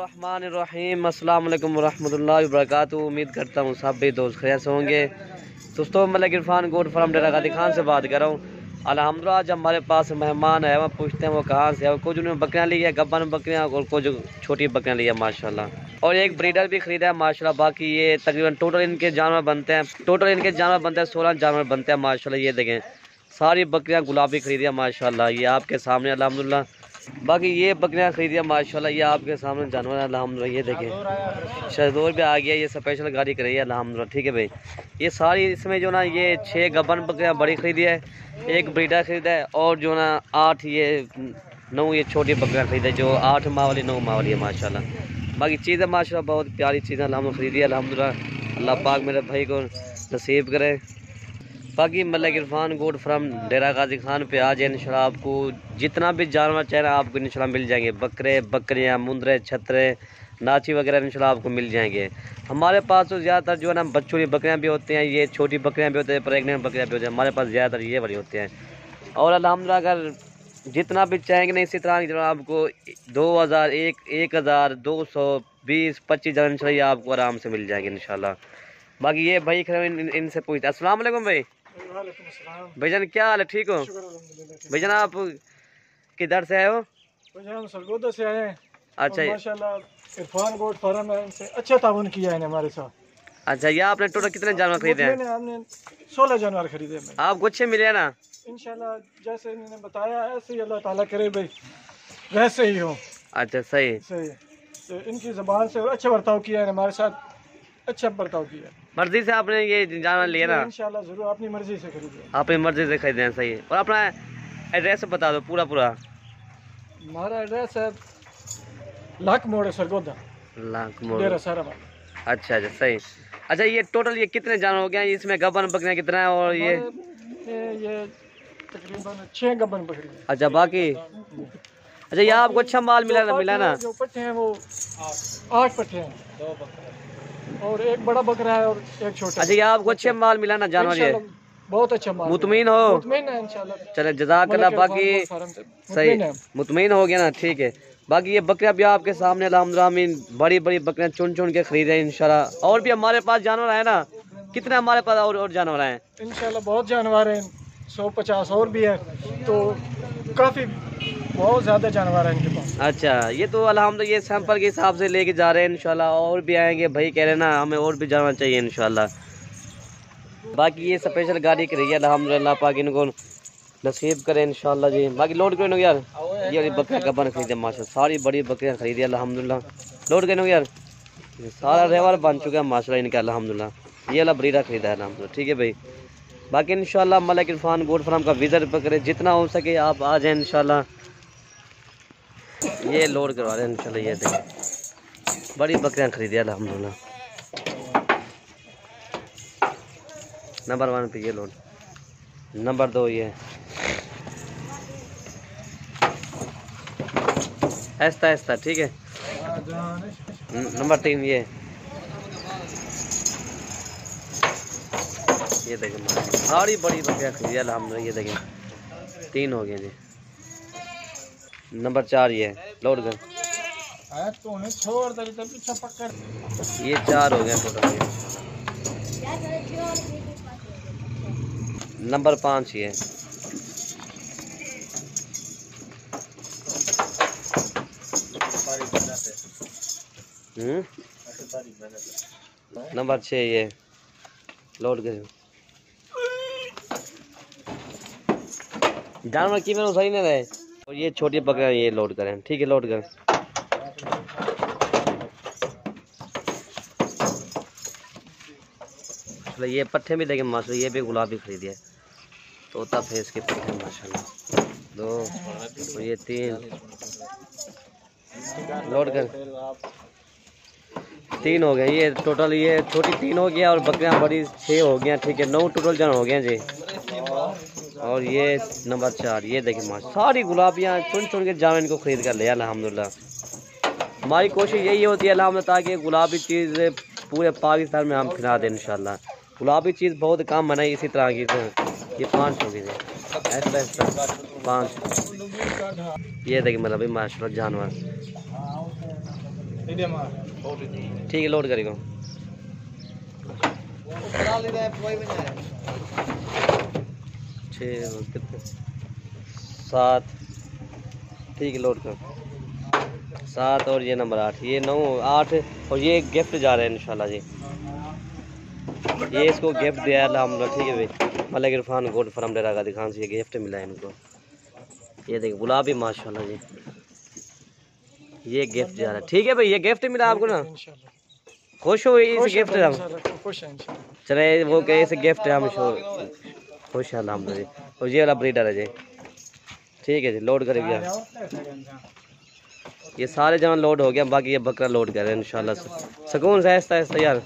बिस्मिल्लाहिर्रहमानिर्रहीम। अस्सलाम वालेकुम वरहमतुल्लाहि वबरकातुहू। उम्मीद करता हूँ सब भी दोस्त खैर से होंगे। दोस्तों मलिक इरफान गोट फार्म डेरा गाजी खान से बात कर रहा हूँ। अल्हम्दुलिल्लाह आज हमारे पास मेहमान है, वह पूछते हैं वो कहाँ से है। कुछ उन्होंने बकरियाँ ली है, गब्बन बकरियाँ, और कुछ छोटी बकरियाँ ली है माशाल्लाह, और एक ब्रीडर भी खरीदा है माशाल्लाह। बाकी ये तकरीबन टोटल इनके जानवर बनते हैं 16 जानवर बनते हैं माशाल्लाह। ये देखें सारी बकरियाँ गुलाबी खरीदी है माशाल्लाह, ये आपके सामने अल्हम्दुलिल्लाह। बाकी ये बकरियाँ खरीदी है माशाल्लाह, ये आपके सामने जानवर अल्हम्दुलिल्लाह। ये देखें शहदोर भी आ गया, ये स्पेशल गाड़ी कर रही है अल्हम्दुलिल्लाह। ठीक है भाई, ये सारी इसमें जो ना ये 6 गबन बकरियाँ बड़ी खरीदी है, एक ब्रीडर खरीदा है, और जो ना 8 ये 9 ये छोटी बकरियाँ खरीदी है, जो 8 माह वाली 9 माह वाली है माशाल्लाह। बाकी चीज़ें माशाल्लाह बहुत प्यारी चीज़ें अल्हम्दुलिल्लाह खरीदी है अल्हम्दुलिल्लाह। अल्लाह पाक मेरे भाई को नसीब करे। बाकी मलिक इरफान गोट फार्म डेरा गाजी खान पे आ जाए इंशाल्लाह, आपको जितना भी जानवर चाहिए आपको इंशाल्लाह मिल जाएंगे। बकरे, बकरियां, मुंदरे, छतरे, नाची वगैरह इंशाल्लाह आपको मिल जाएंगे। हमारे पास तो ज़्यादातर जो है ना बच्चों की बकरियां भी होती हैं, ये छोटी बकरियां भी होती हैं, प्रेगनेंट बकरियां भी होती हैं। हमारे पास ज़्यादातर ये बड़ी होती हैं, और अल्हम्दुलिल्लाह अगर जितना भी चाहेंगे ना इसी तरह की जो आपको 2000 1000 220 25 इंशाल्लाह आपको आराम से मिल जाएंगे इंशाल्लाह। बाकी ये भाई इनसे पूछते हैं। अस्सलाम वालेकुम भाई। भाईजान क्या हाल है, ठीक हो? भाईजान आप किधर से आए हो? हम सरगोदा से आए हैं। अच्छा माशाल्लाह इरफान गोट फार्म है, इनसे अच्छा ताउन किया है हमारे साथ। अच्छा, ये आपने टोटल कितने जानवर खरीदे हैं? हमने 16 जानवर खरीदे। आपको अच्छे मिले ना? इंशाल्लाह जैसे इन्होंने बताया ऐसे ही अल्लाह ताला करे भाई वैसे ही हो। अच्छा सही सही, तो इनकी ज़बान से अच्छा बर्ताव किया है हमारे साथ, अच्छा बर्ताव किया। मर्जी से आपने ये जानवर लिया ना? इंशाल्लाह जरूर अपनी मर्जी से खरीदे। अपनी मर्जी से खरीदे हैं, सही है। और अपना एड्रेस बता दो पूरा। हमारा एड्रेस है लाख मोड़ सरगोदा, लाख मोड़। डेरा सारा। अच्छा अच्छा सही। अच्छा ये टोटल ये कितने जानवर हो गए? इसमें गबन बकरियां कितना है? और ये तकरीबन 6 गबन बकरी। अच्छा बाकी अच्छा, ये आपको अच्छा माल मिला ना? जो पट्टे हैं वो 8 पट्टे हैं, 2 बकरे और एक बड़ा बकरा है और एक छोटा। अच्छा, ये आपको अच्छे माल मिला ना जानवर? ये बहुत अच्छा माल। मुतमईन हो? मुतमईन है इंशाल्लाह। चले जज़ाकल्लाह। बाकी सही मुतमईन हो गया ना? ठीक है। बाकी ये बकरियां भी आपके सामने अल्हम्दुलिल्लाह बड़ी बड़ी बकरियां चुन चुन के खरीदे इंशाल्लाह। और भी हमारे पास जानवर है ना? कितने हमारे पास और जानवर हैं? इंशाल्लाह बहुत जानवर हैं, 150 और भी है, तो काफ़ी बहुत ज़्यादा जानवर हैं इनके पास। अच्छा, ये तो अल्हम्दुलिल्लाह ये सैंपल के हिसाब से लेके जा रहे हैं इंशाल्लाह। और भी आएंगे, भाई कह रहे ना हमें और भी जानवर चाहिए इंशाल्लाह। बाकी ये स्पेशल गाड़ी की रही है अल्हम्दुलिल्लाह, पाक इनको नसीब करे इंशाल्लाह जी। बाकी लोड करो यार, ये वाली बकरियां कबन खरीदे माशाल्लाह, सारी बड़ी बकरियां खरीदी अल्हम्दुलिल्लाह। लोड करो यार, सारा रेवर बन चुका है माशाल्लाह इनका अल्हम्दुलिल्लाह। ये वाला ब्रीडर खरीदा है अल्हम्दुलिल्लाह। ठीक है भाई। बाकी इंशाल्लाह मलिक इरफान गोट फार्म का विजिट करें, जितना हो सके आप आ जाए इंशाल्लाह। ये लोड करवा रहे हैं इंशाल्लाह। ये देखें बड़ी बकरियां खरीदी अल्हम्दुलिल्लाह। नंबर 1 पे ये लोड, नंबर 2 ये ऐसा ऐसा। ठीक है। नंबर 3 ये देखें सारी बड़ी बकरियां खरीदी अल्हम्दुलिल्लाह। ये देखें 3 हो गए जी। नंबर 4 ये लोड कर, ये 4 हो गए टोटल। नंबर 5 ये नंबर 6 ये लोड कर। जानवर की मैंने सही नहीं रहे। और ये छोटी बकरियां ये लोड करें। ठीक है, लोड कर। ये पट्टे भी देखें माशाल्लाह, ये भी गुलाबी खरीदी है, तोता फेस के पट्टे माशाल्लाह। 2 और ये 3 लोड कर। 3 हो गए ये टोटल। ये छोटी 3 हो गया और बकरियां बड़ी 6 हो गया। ठीक है, 9 टोटल जानवर हो गए जी। और ये नंबर 4 ये देखें माशा सारी गुलाबियाँ चुन चुन के जानवर इनको खरीद कर लिया अल्हम्दुलिल्लाह। हमारी कोशिश यही होती है अल्हम्दुलिल्लाह, ताकि गुलाबी चीज़ पूरे पाकिस्तान में हम खिला दें इंशाल्लाह। गुलाबी चीज़ बहुत कम बनाई इसी तरह की। ये 5 हो गए ऐसा ऐसा 5। ये देखिए मतलब माशाल्लाह जानवर ठीक है, लोड करेगा। 6 कितने 7, ठीक है, लोड कर 7 और ये नंबर 8, ये 9 8 और ये गिफ्ट जा रहे हैं इंशाल्लाह जी। ये इसको गिफ्ट दिया है अल्हम्दुलिल्लाह, ठीक है भाई। मलिक इरफान गोल्ड फार्म डेरा गादी खान से ये गिफ्ट मिला है इनको। ये देखिए गुलाबी माशाल्लाह जी, ये गिफ्ट जा रहा है, ठीक है भाई। ये गिफ्ट मिला आपको ना, खुश हो इस गिफ्ट से? चले वो कहे इस गिफ्ट है हम खुश है अल्हम्दुलिल्लाह। और ये वाला ब्रीडर है जी, ठीक है जी, लोड करेंगे। ये सारे जवान लोड हो गया, बाकी ये बकरा लोड कर रहे हैं इंशाल्लाह। सुकून से आहिस्ता आहिस्ता यार।